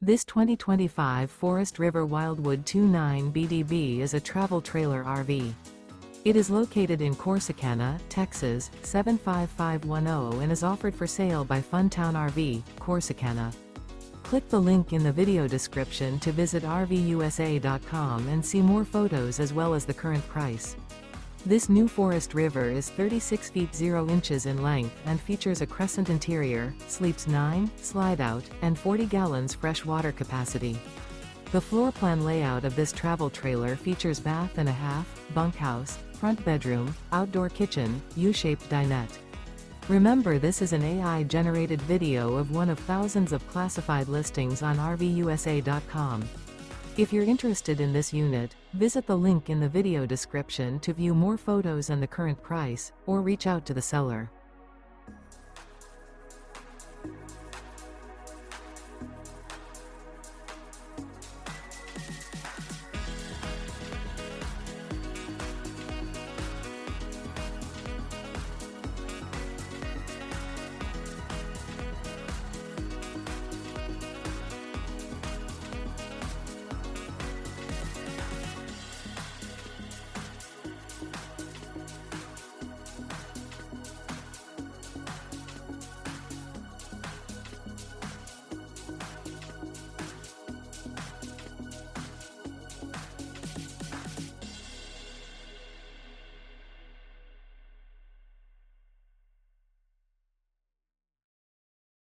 This 2025 Forest River Wildwood 29 BDB is a travel trailer RV. It is located in Corsicana, Texas, 75510 and is offered for sale by Funtown RV, Corsicana. Click the link in the video description to visit RVUSA.com and see more photos as well as the current price. This new Forest River is 36 feet 0 inches in length and features a CRESCENT interior, sleeps 9, slide-out, and 40 gallons fresh water capacity. The floor plan layout of this travel trailer features bath and a half, bunkhouse, front bedroom, outdoor kitchen, U-shaped dinette. Remember, this is an AI-generated video of one of thousands of classified listings on RVUSA.com. If you're interested in this unit, visit the link in the video description to view more photos and the current price, or reach out to the seller.